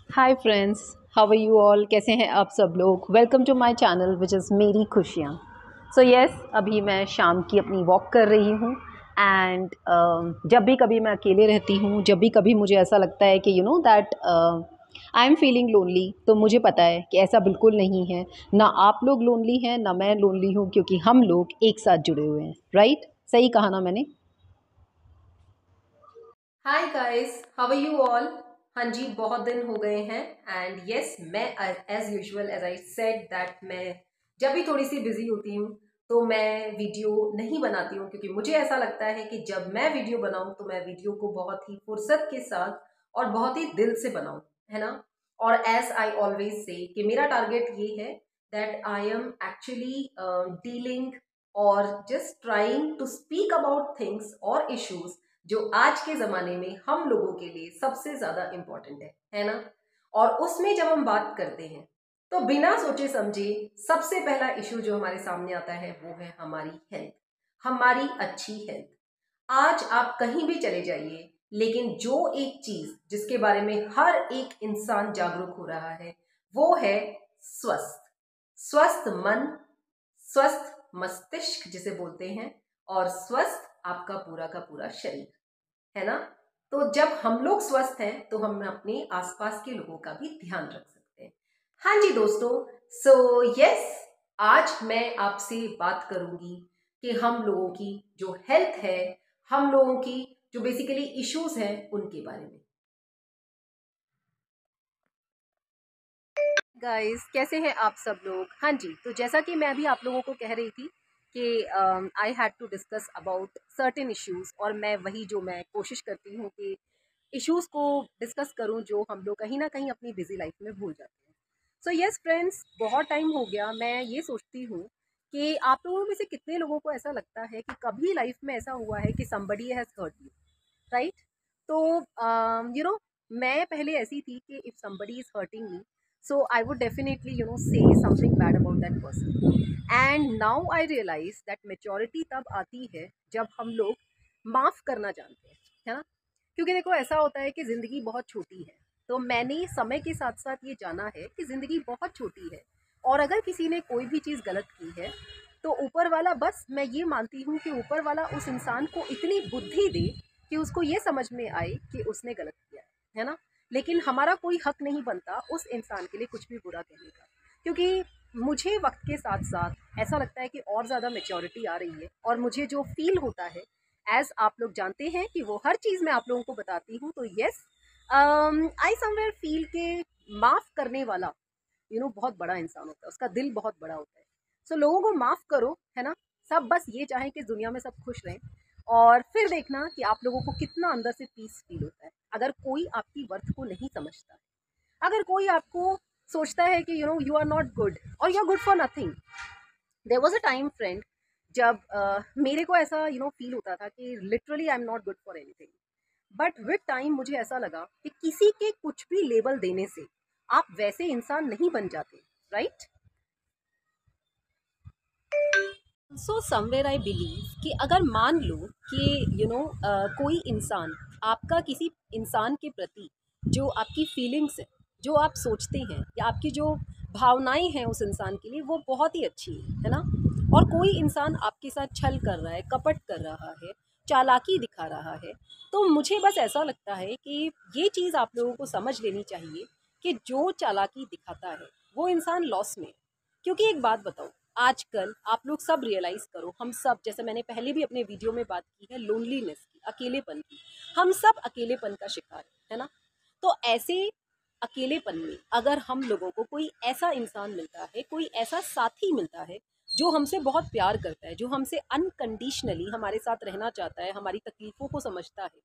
Hi friends, how are you all? कैसे हैं आप सब लोग? Welcome to my channel which is मेरी खुशियाँ। सो यस, अभी मैं शाम की अपनी वॉक कर रही हूँ एंड जब भी कभी मैं अकेले रहती हूँ, जब भी कभी मुझे ऐसा लगता है कि that I am feeling lonely, तो मुझे पता है कि ऐसा बिल्कुल नहीं है। ना आप लोग लोनली हैं, ना मैं लोनली हूँ, क्योंकि हम लोग एक साथ जुड़े हुए हैं। राइट? सही कहा ना मैंने? Hi guys, how are you all. हाँ जी, बहुत दिन हो गए हैं एंड यस मैं as usual as I said that मैं जब भी थोड़ी सी बिजी होती हूँ तो मैं वीडियो नहीं बनाती हूँ, क्योंकि मुझे ऐसा लगता है कि जब मैं वीडियो बनाऊँ तो मैं वीडियो को बहुत ही फुर्सत के साथ और बहुत ही दिल से बनाऊँ, है ना। और एज आई ऑलवेज से कि मेरा टारगेट ये है that I am actually dealing और just trying to speak about things और इश्यूज जो आज के जमाने में हम लोगों के लिए सबसे ज्यादा इंपॉर्टेंट है ना। और उसमें जब हम बात करते हैं तो बिना सोचे समझे सबसे पहला इशू जो हमारे सामने आता है वो है हमारी हेल्थ, हमारी अच्छी हेल्थ। आज आप कहीं भी चले जाइए, लेकिन जो एक चीज जिसके बारे में हर एक इंसान जागरूक हो रहा है वो है स्वस्थ, स्वस्थ मन, स्वस्थ मस्तिष्क जिसे बोलते हैं, और स्वस्थ आपका पूरा का पूरा शरीर, है ना। तो जब हम लोग स्वस्थ हैं तो हम अपने आसपास के लोगों का भी ध्यान रख सकते हैं। हाँ जी दोस्तों, सो यस, आज मैं आपसे बात करूंगी कि हम लोगों की जो हेल्थ है, हम लोगों की जो बेसिकली इश्यूज हैं उनके बारे में। गाइस, कैसे हैं आप सब लोग? हाँ जी, तो जैसा कि मैं अभी आप लोगों को कह रही थी कि I had to discuss about certain issues, और मैं वही जो मैं कोशिश करती हूँ कि इश्यूज को डिस्कस करूँ जो हम लोग कहीं ना कहीं अपनी बिजी लाइफ में भूल जाते हैं। सो यस फ्रेंड्स, बहुत टाइम हो गया, मैं ये सोचती हूँ कि आप लोगों में से कितने लोगों को ऐसा लगता है कि कभी लाइफ में ऐसा हुआ है कि somebody has hurt you, right? तो मैं पहले ऐसी थी कि if somebody is hurting me, so I would definitely say something bad about that person. And now I realize that maturity तब आती है जब हम लोग माफ करना जानते हैं, है ना। क्योंकि देखो, ऐसा होता है कि जिंदगी बहुत छोटी है। तो मैंने समय के साथ साथ ये जाना है कि जिंदगी बहुत छोटी है, और अगर किसी ने कोई भी चीज़ गलत की है तो ऊपर वाला, बस मैं ये मानती हूँ कि ऊपर वाला उस इंसान को इतनी बुद्धि दे कि उसको ये समझ में आए कि उसने गलत किया है ना। लेकिन हमारा कोई हक नहीं बनता उस इंसान के लिए कुछ भी बुरा कहने का, क्योंकि मुझे वक्त के साथ साथ ऐसा लगता है कि और ज़्यादा मेच्योरिटी आ रही है, और मुझे जो फील होता है, एज आप लोग जानते हैं कि वो हर चीज़ मैं आप लोगों को बताती हूँ, तो यस, आई समवेयर फील के माफ़ करने वाला बहुत बड़ा इंसान होता है, उसका दिल बहुत बड़ा होता है। सो लोगों को माफ़ करो, है ना। सब बस ये चाहें कि दुनिया में सब खुश रहें, और फिर देखना कि आप लोगों को कितना अंदर से पीस फील होता है अगर कोई आपकी वर्थ को नहीं समझता है। अगर कोई आपको सोचता है कि यू आर नॉट गुड और you are good for nothing. There was a time friend, जब मेरे को ऐसा फील होता था कि literally I am not good for anything. But with time मुझे ऐसा लगा कि किसी के कुछ भी लेबल देने से आप वैसे इंसान नहीं बन जाते, right? So somewhere I believe कि अगर मान लो कि कोई इंसान, आपका किसी इंसान के प्रति जो आपकी फीलिंग्स है, जो आप सोचते हैं, या आपकी जो भावनाएं हैं उस इंसान के लिए, वो बहुत ही अच्छी है ना। और कोई इंसान आपके साथ छल कर रहा है, कपट कर रहा है, चालाकी दिखा रहा है, तो मुझे बस ऐसा लगता है कि ये चीज़ आप लोगों को समझ लेनी चाहिए कि जो चालाकी दिखाता है वो इंसान लॉस में है। क्योंकि एक बात बताओ, आजकल आप लोग सब रियलाइज करो, हम सब, जैसे मैंने पहले भी अपने वीडियो में बात की है लोनलीनेस की, अकेलेपन की, हम सब अकेलेपन का शिकार है ना। तो ऐसे अकेलेपन में अगर हम लोगों को कोई ऐसा इंसान मिलता है, कोई ऐसा साथी मिलता है जो हमसे बहुत प्यार करता है, जो हमसे अनकंडीशनली हमारे साथ रहना चाहता है, हमारी तकलीफों को समझता है,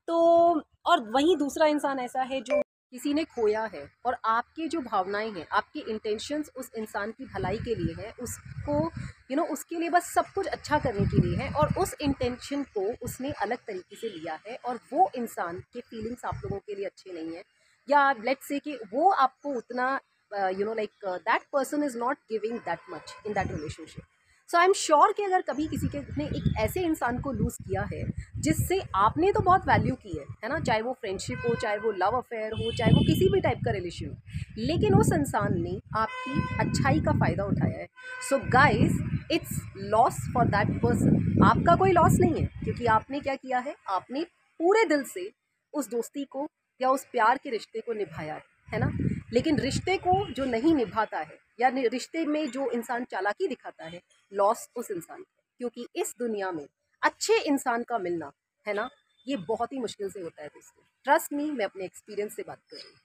तो और वहीं दूसरा इंसान ऐसा है जो किसी ने खोया है, और आपकी जो भावनाएं हैं, आपके इंटेंशंस उस इंसान की भलाई के लिए है, उसको उसके लिए बस सब कुछ अच्छा करने के लिए है, और उस इंटेंशन को उसने अलग तरीके से लिया है, और वो इंसान के फीलिंग्स आप लोगों के लिए अच्छे नहीं है, या लेट्स से कि वो आपको उतना like that person is not giving that much in that relationship. So I am sure कि अगर कभी किसी के ने एक ऐसे इंसान को लूज़ किया है जिससे आपने तो बहुत वैल्यू की है ना, चाहे वो फ्रेंडशिप हो, चाहे वो लव अफेयर हो, चाहे वो किसी भी टाइप का रिलेशन हो, लेकिन उस इंसान ने आपकी अच्छाई का फ़ायदा उठाया है। So guys, it's loss for that person. आपका कोई लॉस नहीं है, क्योंकि आपने क्या किया है, आपने पूरे दिल से उस दोस्ती को या उस प्यार के रिश्ते को निभाया है ना। लेकिन रिश्ते को जो नहीं निभाता है या रिश्ते में जो इंसान चालाकी दिखाता है, लॉस उस इंसान का, क्योंकि इस दुनिया में अच्छे इंसान का मिलना है ना, ये बहुत ही मुश्किल से होता है दोस्तों। ट्रस्ट मी, मैं अपने एक्सपीरियंस से बात कर रही हूँ।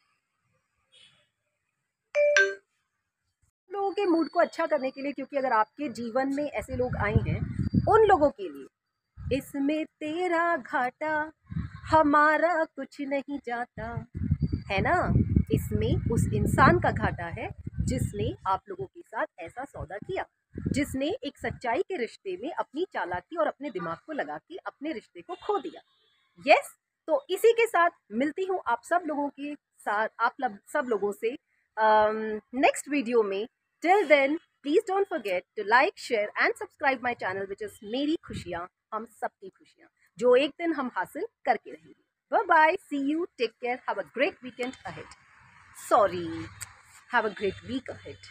लोगों के मूड को अच्छा करने के लिए, क्योंकि अगर आपके जीवन में ऐसे लोग आए हैं, उन लोगों के लिए इसमें तेरा घाटा हमारा कुछ नहीं जाता, है ना। इसमें उस इंसान का घाटा है जिसने आप लोगों के साथ ऐसा सौदा किया, जिसने एक सच्चाई के रिश्ते में अपनी चालाकी और अपने दिमाग को लगा के अपने रिश्ते को खो दिया। यस, तो इसी के साथ मिलती हूँ आप सब लोगों के साथ, सब लोगों से नेक्स्ट वीडियो में। Till then please don't forget to like, share and subscribe my channel which is मेरी खुशियाँ, हम सबकी खुशियाँ, जो एक दिन हम हासिल करके रहेंगे। Bye bye. See you. Take care. Have a great weekend ahead. Sorry. Have a great week ahead.